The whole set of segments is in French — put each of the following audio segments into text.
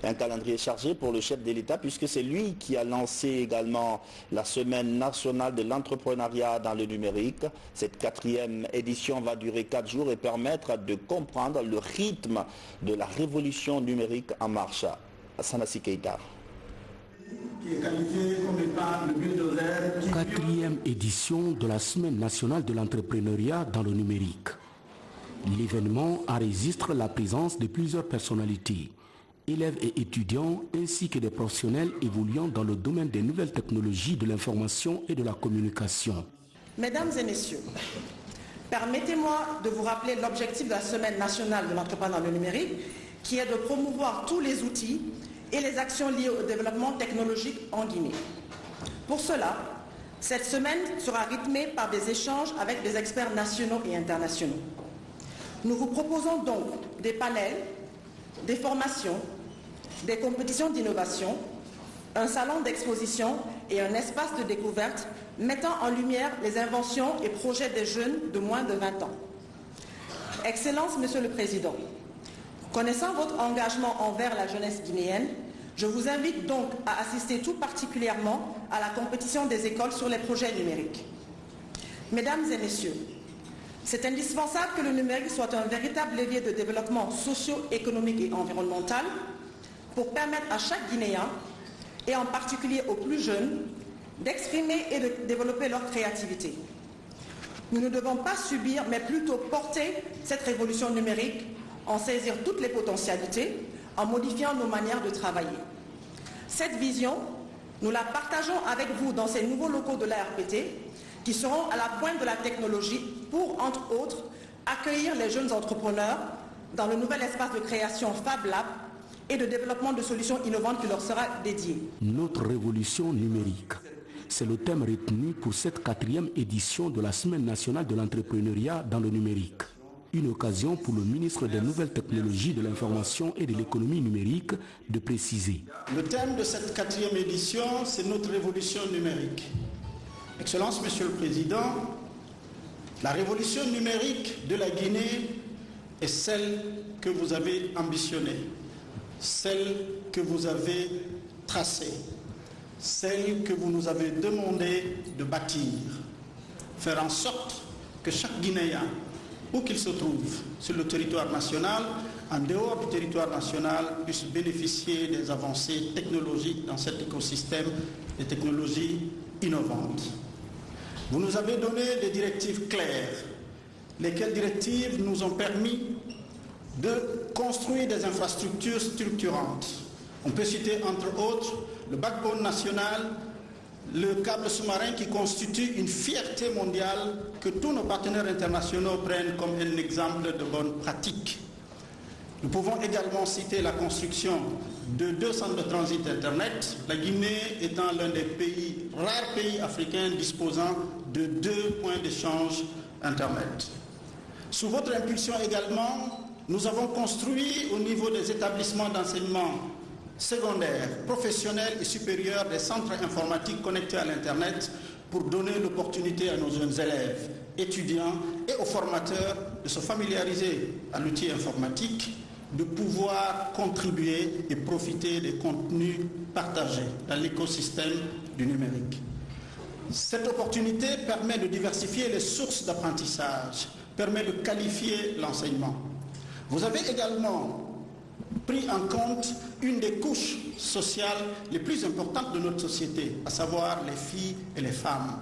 Un calendrier chargé pour le chef de l'État puisque c'est lui qui a lancé également la semaine nationale de l'entrepreneuriat dans le numérique. Cette 4e édition va durer 4 jours et permettre de comprendre le rythme de la révolution numérique en marche. Sanassi Keita. 4e édition de la semaine nationale de l'entrepreneuriat dans le numérique. L'événement enregistre la présence de plusieurs personnalités, élèves et étudiants, ainsi que des professionnels évoluant dans le domaine des nouvelles technologies de l'information et de la communication. Mesdames et messieurs, permettez-moi de vous rappeler l'objectif de la Semaine nationale de l'entrepreneuriat dans le numérique, qui est de promouvoir tous les outils et les actions liées au développement technologique en Guinée. Pour cela, cette semaine sera rythmée par des échanges avec des experts nationaux et internationaux. Nous vous proposons donc des panels, des formations, des compétitions d'innovation, un salon d'exposition et un espace de découverte mettant en lumière les inventions et projets des jeunes de moins de 20 ans. Excellences, Monsieur le Président, connaissant votre engagement envers la jeunesse guinéenne, je vous invite donc à assister tout particulièrement à la compétition des écoles sur les projets numériques. Mesdames et messieurs, c'est indispensable que le numérique soit un véritable levier de développement socio-économique et environnemental pour permettre à chaque Guinéen, et en particulier aux plus jeunes, d'exprimer et de développer leur créativité. Nous ne devons pas subir, mais plutôt porter cette révolution numérique, en saisir toutes les potentialités, en modifiant nos manières de travailler. Cette vision, nous la partageons avec vous dans ces nouveaux locaux de l'ARPT, qui seront à la pointe de la technologie pour, entre autres, accueillir les jeunes entrepreneurs dans le nouvel espace de création Fab Lab et de développement de solutions innovantes qui leur sera dédié. Notre révolution numérique, c'est le thème retenu pour cette 4e édition de la Semaine nationale de l'entrepreneuriat dans le numérique. Une occasion pour le ministre des Nouvelles Technologies, de l'Information et de l'Économie numérique de préciser. Le thème de cette 4e édition, c'est notre révolution numérique. Excellence, Monsieur le Président, la révolution numérique de la Guinée est celle que vous avez ambitionnée, celle que vous avez tracée, celle que vous nous avez demandé de bâtir. Faire en sorte que chaque Guinéen, où qu'il se trouve sur le territoire national, en dehors du territoire national, puisse bénéficier des avancées technologiques dans cet écosystème de technologies innovantes. Vous nous avez donné des directives claires, lesquelles directives nous ont permis de construire des infrastructures structurantes. On peut citer entre autres le backbone national, le câble sous-marin qui constitue une fierté mondiale que tous nos partenaires internationaux prennent comme un exemple de bonne pratique. Nous pouvons également citer la construction de 2 centres de transit Internet, la Guinée étant l'un des rares pays africains disposant de 2 points d'échange Internet. Sous votre impulsion également, nous avons construit au niveau des établissements d'enseignement secondaires, professionnels et supérieurs des centres informatiques connectés à l'Internet pour donner l'opportunité à nos jeunes élèves, étudiants et aux formateurs de se familiariser à l'outil informatique, de pouvoir contribuer et profiter des contenus partagés dans l'écosystème du numérique. Cette opportunité permet de diversifier les sources d'apprentissage, permet de qualifier l'enseignement. Vous avez également pris en compte une des couches sociales les plus importantes de notre société, à savoir les filles et les femmes.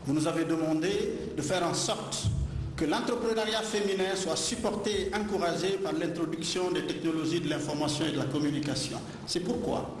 Vous nous avez demandé de faire en sorte que l'entrepreneuriat féminin soit supporté et encouragé par l'introduction des technologies de l'information et de la communication. C'est pourquoi,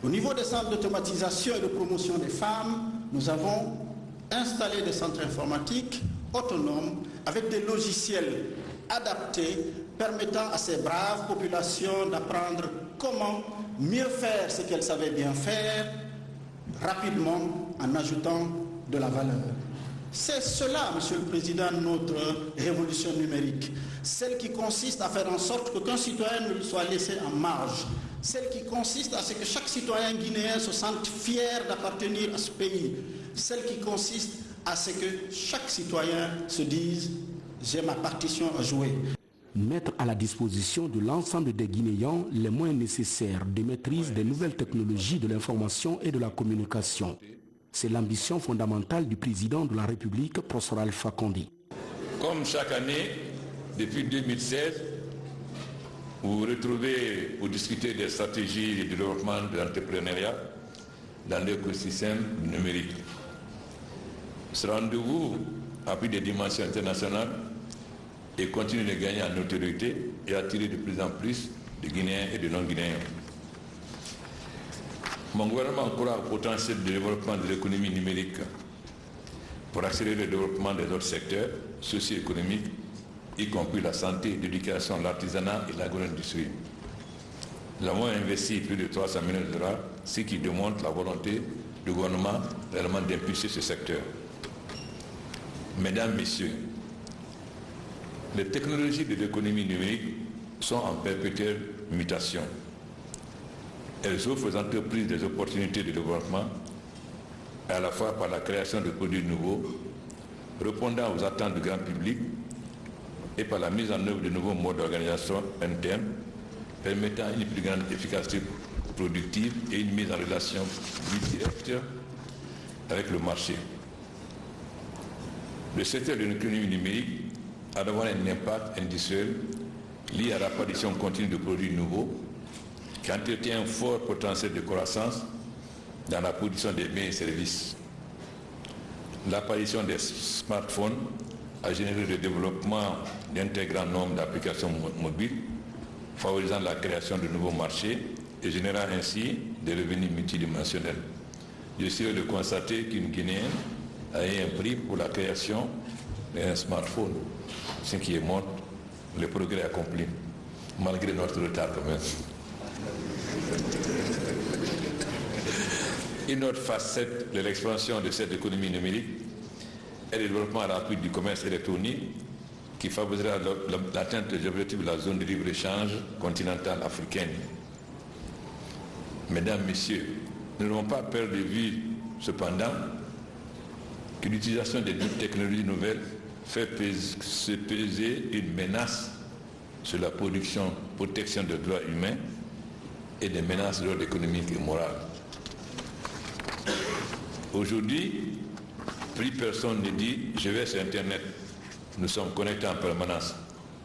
au niveau des centres d'automatisation et de promotion des femmes, nous avons installé des centres informatiques autonomes avec des logiciels adaptés permettant à ces braves populations d'apprendre comment mieux faire ce qu'elles savaient bien faire rapidement en ajoutant de la valeur. C'est cela, Monsieur le Président, notre révolution numérique. Celle qui consiste à faire en sorte qu'aucun citoyen ne soit laissé en marge. Celle qui consiste à ce que chaque citoyen guinéen se sente fier d'appartenir à ce pays. Celle qui consiste à ce que chaque citoyen se dise « j'ai ma partition à jouer ». mettre à la disposition de l'ensemble des Guinéens les moyens nécessaires de maîtrise des nouvelles technologies de l'information et de la communication. C'est l'ambition fondamentale du président de la République, Professeur Alpha Condé. Comme chaque année, depuis 2016, vous vous retrouvez pour discuter des stratégies de développement de l'entrepreneuriat dans l'écosystème numérique. Ce rendez-vous a pris des dimensions internationales et continue de gagner en autorité et attirer de plus en plus de Guinéens et de non-Guinéens. Mon gouvernement croit au potentiel de développement de l'économie numérique pour accélérer le développement des autres secteurs socio-économiques, y compris la santé, l'éducation, l'artisanat et l'agro-industrie. Nous avons investi plus de 300 millions de dollars, ce qui démontre la volonté du gouvernement réellement d'impulser ce secteur. Mesdames, Messieurs, les technologies de l'économie numérique sont en perpétuelle mutation. Elles offrent aux entreprises des opportunités de développement, à la fois par la création de produits nouveaux, répondant aux attentes du grand public, et par la mise en œuvre de nouveaux modes d'organisation interne, permettant une plus grande efficacité productive et une mise en relation plus directe avec le marché. Le secteur de l'économie numérique a d'abord un impact industriel lié à l'apparition continue de produits nouveaux qui entretient un fort potentiel de croissance dans la production des biens et services. L'apparition des smartphones a généré le développement d'un très grand nombre d'applications mobiles, favorisant la création de nouveaux marchés et générant ainsi des revenus multidimensionnels. Je suis heureux de constater qu'une Guinéenne a eu un prix pour la création d'un smartphone, ce qui montre le progrès accompli, malgré notre retard quand même. Une autre facette de l'expansion de cette économie numérique est le développement rapide du commerce électronique qui favorisera l'atteinte des objectifs de la zone de libre-échange continentale africaine. Mesdames, Messieurs, nous n'avons pas perdre de vue cependant que l'utilisation des technologies nouvelles fait se peser une menace sur la protection des droits humains et des menaces de l'ordre économique et moral. Aujourd'hui, plus personne ne dit « je vais sur Internet ». Nous sommes connectés en permanence.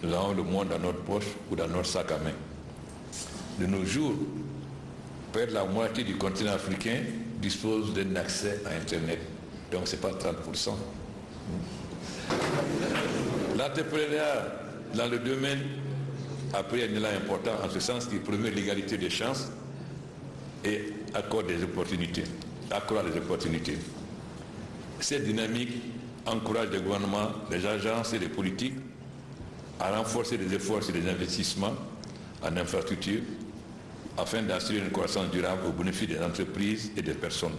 Nous avons le monde dans notre poche ou dans notre sac à main. De nos jours, près de la moitié du continent africain dispose d'un accès à Internet. Donc ce n'est pas 30%. L'entrepreneuriat dans le domaine a pris un élan important en ce sens qu'il promeut l'égalité des chances et accorde des opportunités, accroît les opportunités. Cette dynamique encourage les gouvernements, les agences et les politiques à renforcer les efforts sur les investissements en infrastructure afin d'assurer une croissance durable au bénéfice des entreprises et des personnes.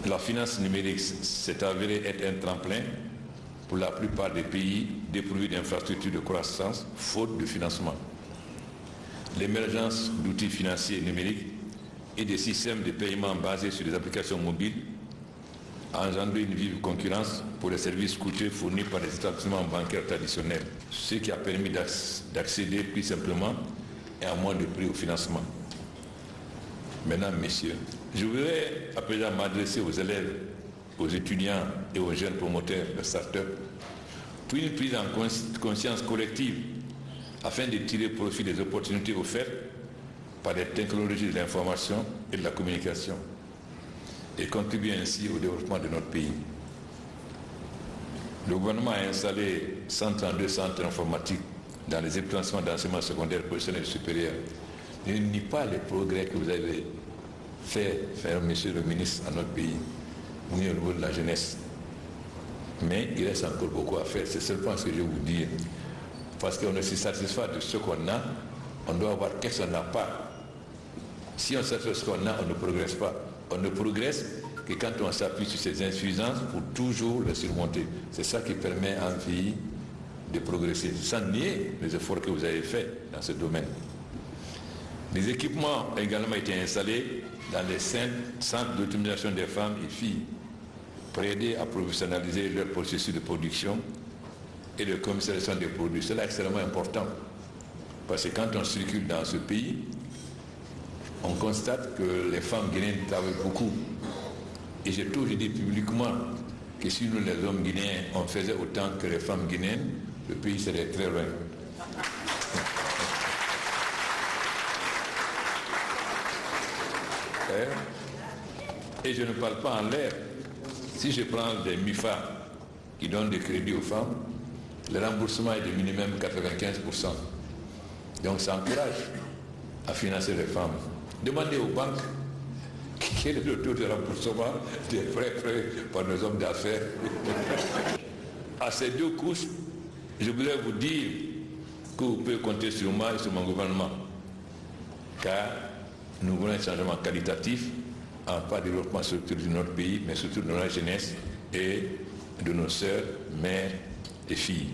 La finance numérique s'est avérée être un tremplin pour la plupart des pays dépourvus d'infrastructures de croissance, faute de financement. L'émergence d'outils financiers numériques et des systèmes de paiement basés sur des applications mobiles a engendré une vive concurrence pour les services coûteux fournis par les établissements bancaires traditionnels, ce qui a permis d'accéder plus simplement et à moins de prix au financement. Mesdames, Messieurs, je voudrais à présent m'adresser aux élèves, aux étudiants et aux jeunes promoteurs de start-up pour une prise en conscience collective afin de tirer profit des opportunités offertes par les technologies de l'information et de la communication et contribuer ainsi au développement de notre pays. Le gouvernement a installé 132 centres informatiques dans les établissements d'enseignement secondaire professionnel supérieur. Je ne nie pas les progrès que vous avez fait, monsieur le ministre, à notre pays, au niveau de la jeunesse. Mais il reste encore beaucoup à faire, c'est seulement ce que je vous dis. Parce qu'on ne se satisfait de ce qu'on a, on doit voir qu'est-ce qu'on n'a pas. Si on satisfait de ce qu'on a, on ne progresse pas. On ne progresse que quand on s'appuie sur ces insuffisances pour toujours les surmonter. C'est ça qui permet à un pays de progresser, sans nier les efforts que vous avez faits dans ce domaine. Les équipements ont également été installés dans les centres d'automatisation des femmes et filles pour aider à professionnaliser leur processus de production et de commercialisation des produits. C'est extrêmement important. Parce que quand on circule dans ce pays, on constate que les femmes guinéennes travaillent beaucoup. Et j'ai toujours dit publiquement que si nous, les hommes guinéens, on faisait autant que les femmes guinéennes, le pays serait très loin. Et je ne parle pas en l'air. Si je prends des MIFA qui donnent des crédits aux femmes, le remboursement est de minimum 95%. Donc ça encourage à financer les femmes. Demandez aux banques quel est le taux de remboursement des frais par nos hommes d'affaires. À ces deux couches, je voudrais vous dire que vous pouvez compter sur moi et sur mon gouvernement. Car nous voulons un changement qualitatif en pas de développement structurel de notre pays, mais surtout de notre jeunesse et de nos sœurs, mères et filles.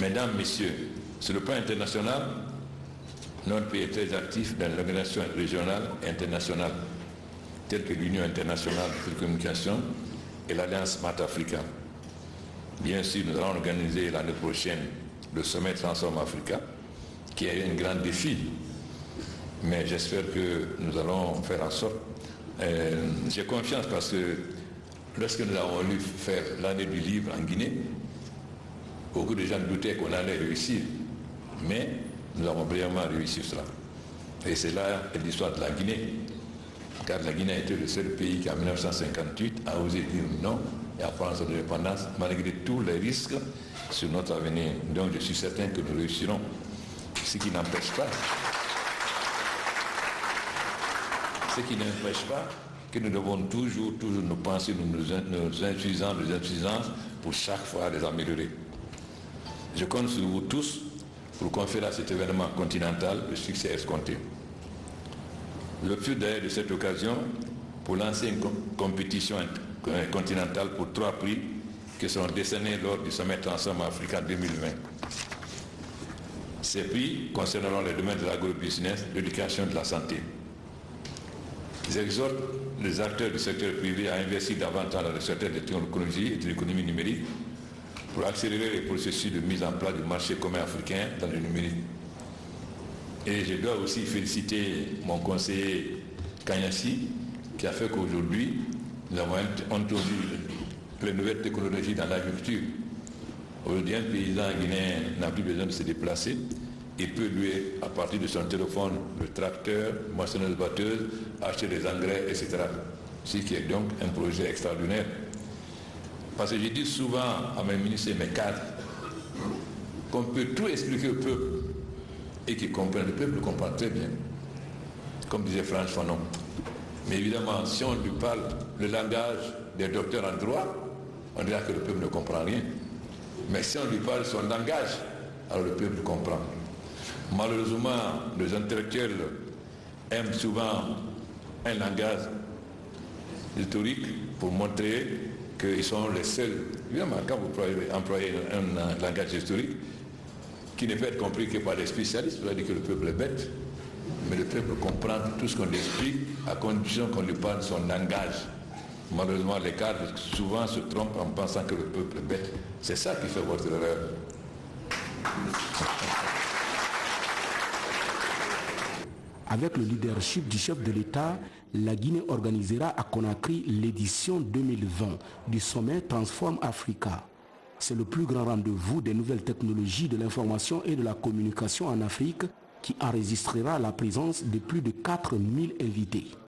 Mesdames, Messieurs, sur le plan international, notre pays est très actif dans l'organisation régionale et internationale, telles que l'Union internationale de télécommunications et l'Alliance Smart Africa. Bien sûr, nous allons organiser l'année prochaine le sommet Transform Africa, qui est un grand défi. Mais j'espère que nous allons faire en sorte. J'ai confiance parce que lorsque nous avons voulu faire l'année du livre en Guinée, beaucoup de gens doutaient qu'on allait réussir. Mais nous avons vraiment réussi cela. Et c'est là l'histoire de la Guinée. Car la Guinée a été le seul pays qui, en 1958, a osé dire non et à prendre son indépendance, malgré tous les risques sur notre avenir. Donc je suis certain que nous réussirons. Ce qui n'empêche pas. Ce qui n'empêche pas que nous devons toujours nous penser nos insuffisances pour chaque fois les améliorer. Je compte sur vous tous pour conférer à cet événement continental le succès escompté. Le but d'ailleurs de cette occasion pour lancer une compétition continentale pour 3 prix qui seront décernés lors du sommet Transform Africa 2020. Ces prix concerneront les domaines de l'agrobusiness, de l'éducation et de la santé. J'exhorte les acteurs du secteur privé à investir davantage dans le secteur des technologies et de l'économie numérique pour accélérer les processus de mise en place du marché commun africain dans le numérique. Et je dois aussi féliciter mon conseiller Kanyasi qui a fait qu'aujourd'hui, nous avons introduit les nouvelles technologies dans l'agriculture. Aujourd'hui, un paysan guinéen n'a plus besoin de se déplacer. Il peut louer à partir de son téléphone le tracteur, moissonneuse batteuse, acheter des engrais, etc. Ce qui est donc un projet extraordinaire. Parce que je dis souvent à mes ministres et mes cadres qu'on peut tout expliquer au peuple et qu'ils comprennent. Le peuple le comprend très bien, comme disait Frantz Fanon. Mais évidemment, si on lui parle le langage des docteurs en droit, on dira que le peuple ne comprend rien. Mais si on lui parle son langage, alors le peuple comprend. Malheureusement, les intellectuels aiment souvent un langage historique pour montrer qu'ils sont les seuls. Évidemment, quand vous employez un langage historique qui ne peut être compris que par les spécialistes, vous allez dire que le peuple est bête. Mais le peuple comprend tout ce qu'on explique à condition qu'on lui parle son langage. Malheureusement, les cadres souvent se trompent en pensant que le peuple est bête. C'est ça qui fait votre erreur. Avec le leadership du chef de l'État, la Guinée organisera à Conakry l'édition 2020 du sommet Transform Africa. C'est le plus grand rendez-vous des nouvelles technologies de l'information et de la communication en Afrique qui enregistrera la présence de plus de 4000 invités.